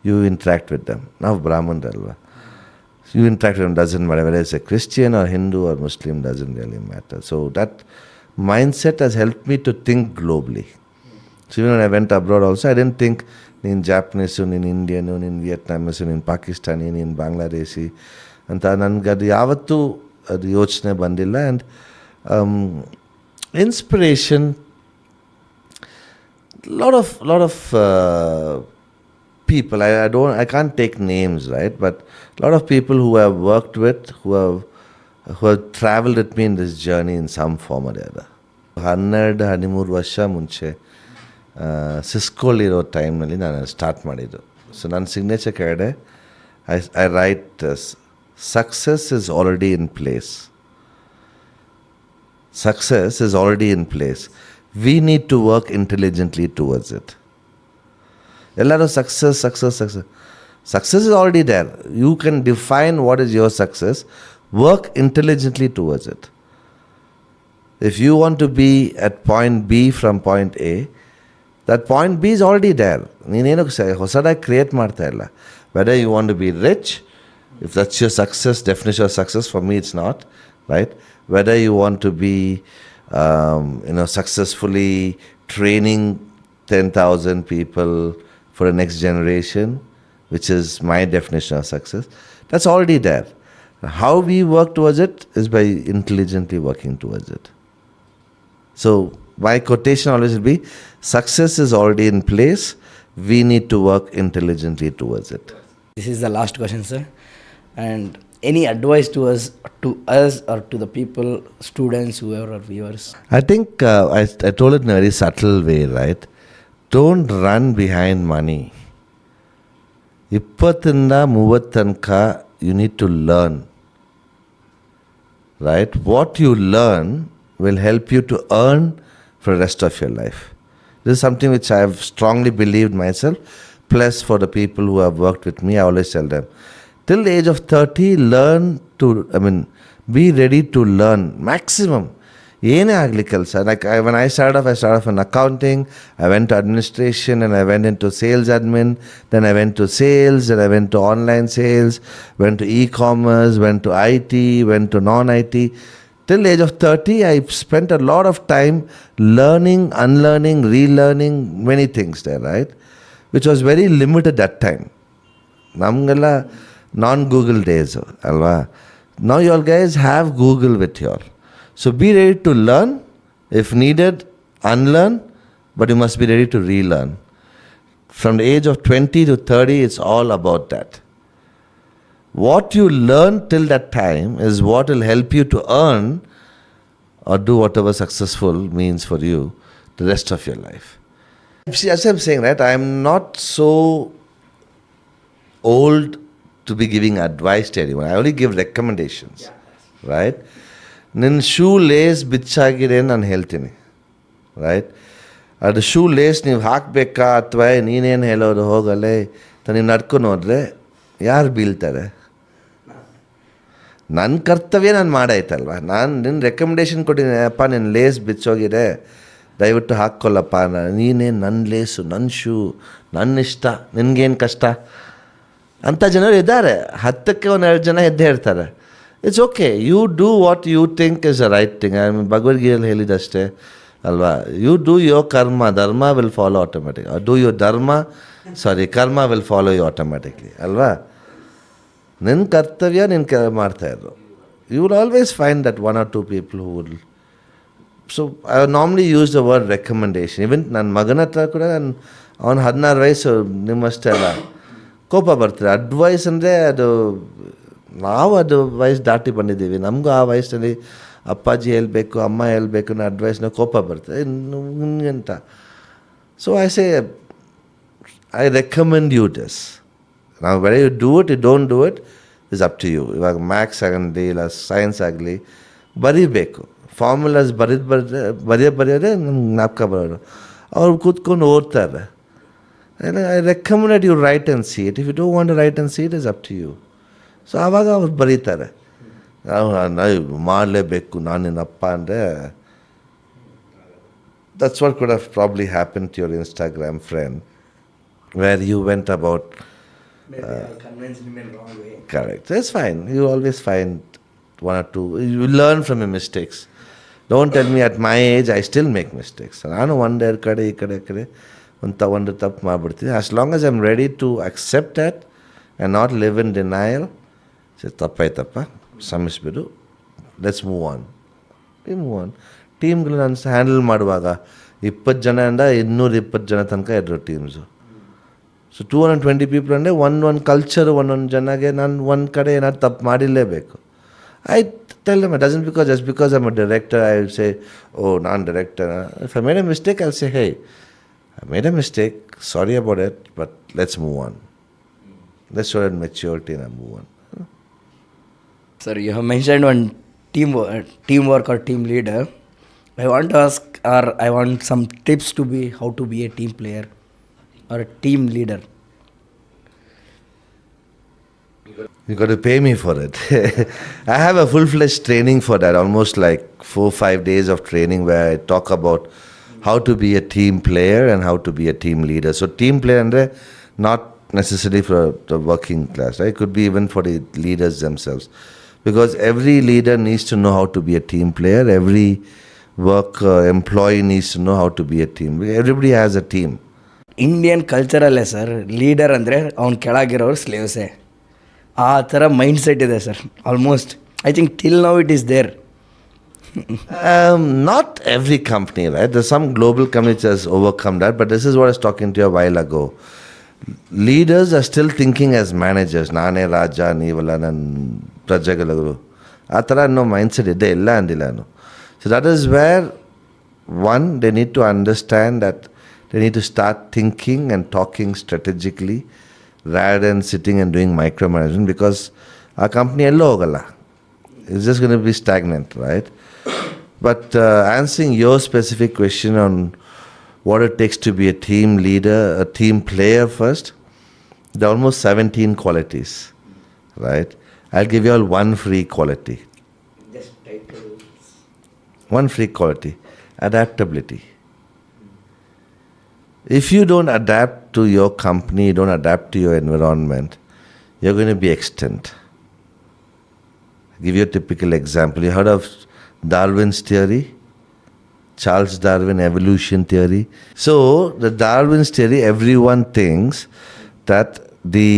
ಯು ಇಂಟ್ರ್ಯಾಕ್ಟ್ ವಿತ್ ದಮ್. ನಾವು ಬ್ರಾಹ್ಮಣರಲ್ವ, you interact with them, doesn't matter whether it's a Christian or Hindu or Muslim, doesn't really matter. So that mindset has helped me to think globally. So even when I went abroad also, I didn't think ನೀನು ಜಾಪನೀಸು, ನೀನು Indian, ನೀನು ವಿಯೆಟ್ನಾಮೀಸು, ನೀನು ಪಾಕಿಸ್ತಾನಿ, ನೀನು ಬಾಂಗ್ಲಾದೇಶಿ ಅಂತ ನನಗೆ ಅದು ಯಾವತ್ತೂ ಅದು ಯೋಚನೆ ಬಂದಿಲ್ಲ. And inspiration, lot of people, I can't take names, right, but a lot of people who I've worked with, who have traveled with me in this journey in some form or the other. 12-13 ವರ್ಷ ಮುಂಚೆ ಸಿಸ್ಕೋಲಿರೋ ಟೈಮ್ನಲ್ಲಿ ನಾನು start ಮಾಡಿದ್ದು. So ನನ್ನ signature ಕೆಳಗಡೆ I write this: success is already in place. Success is already in place. We need to work intelligently towards it. Success. Success is already there. You can define what is your success. Work intelligently towards it. If you want to be at point B from point A, that point B is already there. Create whether you want to be rich, if that's your success, definition of success, for me it's not, right? Whether you want to be, successfully training 10,000 people for the next generation, which is my definition of success, that's already there. How we work towards it is by intelligently working towards it. So my quotation always will be, success is already in place. We need to work intelligently towards it. This is the last question, sir. And any advice to us or to the people, students, whoever are viewers? I think I told it in a very subtle way, right? Don't run behind money. Ippatinda muvattanka, you need to learn. Right? What you learn will help you to earn for the rest of your life. This is something which I have strongly believed myself. Plus, for the people who have worked with me, I always tell them, till the age of 30, be ready to learn maximum. When I started off in accounting, I went to administration, and I went into sales admin, then I went to sales, then I went to online sales, went to e-commerce, went to IT, went to non-IT. Till the age of 30, I spent a lot of time learning, unlearning, relearning many things there, right? Which was very limited that time. Namgala non-Google days, alva. Now you all guys have Google with you all. So be ready to learn, if needed, unlearn, but you must be ready to relearn. From the age of 20 to 30, it's all about that. What you learn till that time is what will help you to earn or do whatever successful means for you the rest of your life. See, as I'm saying, right, I'm not so old to be giving advice to anyone. I only give recommendations, right? Nin shoe lace bichagire nan heltini, right? Adu shoe lace ನೀವು ಹಾಕಬೇಕಾ ಅಥವಾ ನೀನೇನು ಹೇಳೋದು ಹೋಗಲೇ ನೀವು ನಡ್ಕೊಂಡು ಹೋದ್ರೆ ಯಾರು ಬೀಳ್ತಾರೆ? ನನ್ನ ಕರ್ತವ್ಯ ನಾನು ಮಾಡಾಯ್ತಲ್ವ. ನಾನು ನಿನ್ನ ರೆಕಮೆಂಡೇಶನ್ ಕೊಟ್ಟಿದ್ದೀನಿ, ಅಪ್ಪ ನಿನ್ನ ಲೇಸ್ ಬಿಚ್ಚೋಗಿದೆ, ದಯವಿಟ್ಟು ಹಾಕ್ಕೊಳ್ಳಪ್ಪ. ನೀನೇ ನನ್ನ ಲೇಸು, ನನ್ನ ಶೂ, ನನ್ನ ಇಷ್ಟ, ನಿನಗೇನು ಕಷ್ಟ ಅಂಥ ಜನರು ಇದ್ದಾರೆ. 10ಕ್ಕೆ 1-2 ಜನ ಎದ್ದೇ ಇರ್ತಾರೆ. It's okay, you do what you think is a right thing. ಭಗವದ್ಗೀತೆಯಲ್ಲಿ ಹೇಳಿದಷ್ಟೇ ಅಲ್ವಾ, you do your karma, dharma will follow automatic. Do your karma will follow you automatically ಅಲ್ವಾ. ನಿನ್ನ ಕರ್ತವ್ಯ ನೀನು ಮಾಡ್ತಾಯಿದ್ರು. You will always find that 1 or 2 people who will. So I normally use the word recommendation. Even ನನ್ನ ಮಗನ ಹತ್ರ ಕೂಡ ಅವನು 16 ವಯಸ್ಸು, ನಿಮ್ಮಷ್ಟೇ ಅಲ್ಲ, ಕೋಪ ಬರ್ತಾರೆ. ಅಡ್ವೈಸ್ ಅಂದರೆ ನಾವು ವಯಸ್ಸು ದಾಟಿ ಬಂದಿದ್ದೀವಿ. ನಮಗೂ ಆ ವಯಸ್ಸಲ್ಲಿ ಅಪ್ಪಾಜಿ ಹೇಳ್ಬೇಕು, ಅಮ್ಮ ಹೇಳ್ಬೇಕು ಅನ್ನೋ ಅಡ್ವೈಸ್ನ ಕೋಪ ಬರ್ತದೆ ಅಂತ. So I recommend you this. ನಾವು whether you do it, you don't do it, is up to you. ಇವಾಗ ಮ್ಯಾಥ್ಸ್ ಆಗಲಿ ಇಲ್ಲ ಸೈನ್ಸ್ ಆಗಲಿ ಬರೀಬೇಕು. ಫಾರ್ಮುಲಾಸ್ ಬರೆಯೋದೇ ನಮ್ಗೆ ಜ್ಞಾಪಕ ಬರೋರು. ಅವ್ರು ಕೂತ್ಕೊಂಡು ಓದ್ತಾರೆ. I recommend you write and see it. If you don't want to write and see it, is up to you. So ಆವಾಗ ಅವ್ರು ಬರೀತಾರೆ. ನಾವು ಮಾಡಲೇಬೇಕು, ನಾನು ನಿನ್ನಪ್ಪ ಅಂದರೆ that's what could have probably happen to your Instagram friend, where you went about. Correct. That's fine. You always find 1 or 2. You learn from your mistakes. Don't tell me at my age I still make mistakes. ನಾನು ಒಂದೇ ಕಡೆ ಈ ಕಡೆ ಒಂದು ತಪ್ಪು ಮಾಡಿಬಿಡ್ತೀನಿ. As long as I'm ready to accept that and not live in denial, ತಪ್ಪಾಯ್ತಪ್ಪ, ಕ್ಷಮಿಸ್ಬಿಡು, let's move on. ಟೀಮ್ಗಳು ನಾನು ಹ್ಯಾಂಡಲ್ ಮಾಡುವಾಗ 20 ಜನದಿಂದ 220 ಜನ ತನಕ ಇದ್ರು ಟೀಮ್ಸು. ಸೊ 220 people ಅಂದರೆ ಒಂದೊಂದು ಕಲ್ಚರು, ಒಂದೊಂದು ಜನಗೆ ನಾನು ಒಂದು ಕಡೆ ಏನಾದ್ರು ತಪ್ಪು ಮಾಡಿರಲೇಬೇಕು. I tell them, just because I'm a director, I will say, oh, ನಾನು director. If I made a mistake, I'll say, hey, I made a mistake, sorry about it, but let's move on. Let's show that maturity and move on. Sir, you have mentioned one teamwork or team leader. I want to ask, or I want some tips to be how to be a team player or a team leader. You got to pay me for it. I have a full-fledged training for that, almost like 4-5 days of training where I talk about how to be a team player and how to be a team leader. So team player and not necessarily for the working class, right? It could be even for the leaders themselves. Because every leader needs to know how to be a team player. Every work employee needs to know how to be a team. Everybody has a team. Indian ಕಲ್ಚರಲ್ಲೇ sir leader ಅಂದರೆ ಅವ್ನು ಕೆಳಗಿರೋರು ಸ್ಲೇವ್ಸೇ ಆ ಥರ mindset ಇದೆ sir almost I think till now it is there. Not every company, right? There's some global companies that has overcome that, but this is what I was talking to you a while ago. Leaders are still thinking as managers. Nane Raja, Nivala, and Prajagalaguru. ಆ ಥರ ಅನ್ನೋ mindset ಇದೆ ಇಲ್ಲ ಅಂದಿಲ್ಲ ನಾನು. So that is where, one, they need to understand that they need to start thinking and talking strategically rather than sitting and doing micromanagement, because our company ಎಲ್ಲೋ ಹೋಗಲ್ಲ. It's just going to be stagnant, right? But answering your specific question on what it takes to be a team leader, a team player first, there are almost 17 qualities, right? I'll give you all one free quality. One free quality, adaptability. If you don't adapt to your company, you don't adapt to your environment, you're going to be extinct. I'll give you a typical example. You heard of Darwin's theory? Charles Darwin, evolution theory. So, the Darwin's theory, everyone thinks that the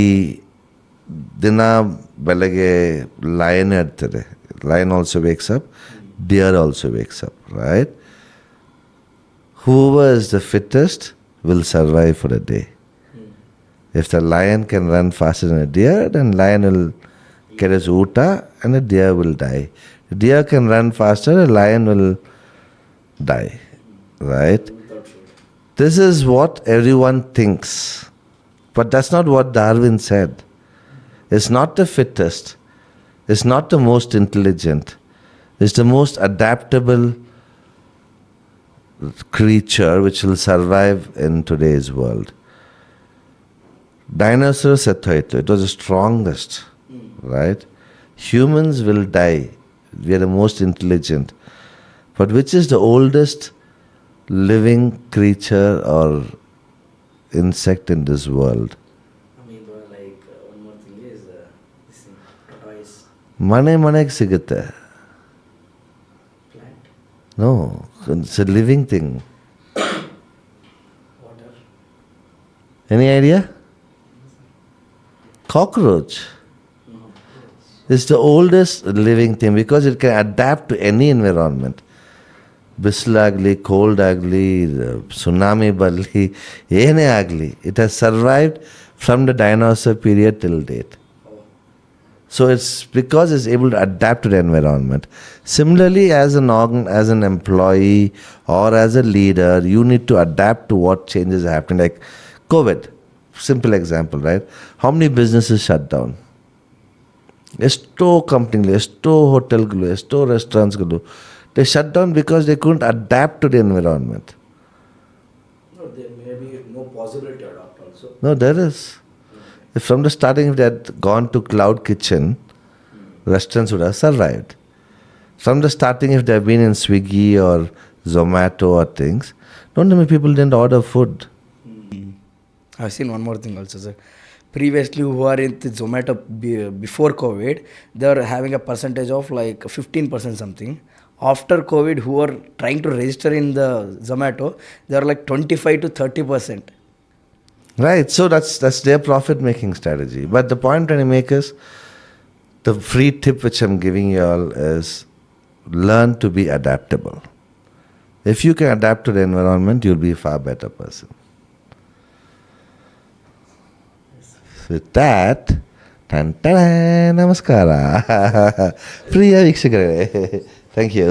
Dina Belage lion irtade. Lion also wakes up, deer also wakes up, right? Whoever is the fittest will survive for a day. If the lion can run faster than a deer, then lion will get his uta and the deer will die. The deer can run faster, a lion will die, right? This is what everyone thinks. But that's not what Darwin said. It's not the fittest. It's not the most intelligent. It's the most adaptable creature which will survive in today's world. Dinosaurs sethoitu. It was the strongest, right? Humans will die. We are the most intelligent. But which is the oldest living creature or insect in this world? one more thing is this thing, tortoise. Maneg sigutte. Plant. No, it's a living thing. Water. Any idea? Cockroach. It's the oldest living thing because it can adapt to any environment. Bislagli, cold agli, tsunami balli, ene agli. It has survived from the dinosaur period till date. So it's because it's able to adapt to the environment. Similarly, as an employee or as a leader, you need to adapt to what changes are happening. Like COVID, simple example, right? How many businesses shut down? ಎಷ್ಟೋ ಕಂಪ್ನಿಗಳು, ಎಷ್ಟೋ ಹೋಟೆಲ್ಗಳು, ಎಷ್ಟೋ ರೆಸ್ಟೋರೆಂಟ್ಸ್ಗಳು, they shut down because they couldn't adapt to the environment. No, there may be no possibility to adopt also. No, there is. If from the starting, if they had gone to cloud kitchen, restaurants would have survived. From the starting, if they have been in Swiggy or Zomato or things, don't tell me people didn't order food. I've seen one more thing also, sir. Previously, who are in the Zomato before COVID, they were having a percentage of like 15% something. After COVID, who are trying to register in the Zomato, they are like 25 to 30%. Right, so that's their profit-making strategy. But the point I'm trying to make is, the free tip which I'm giving you all is, learn to be adaptable. If you can adapt to the environment, you'll be a far better person. With that, namaskara. Priya Vikshakare. Thank you.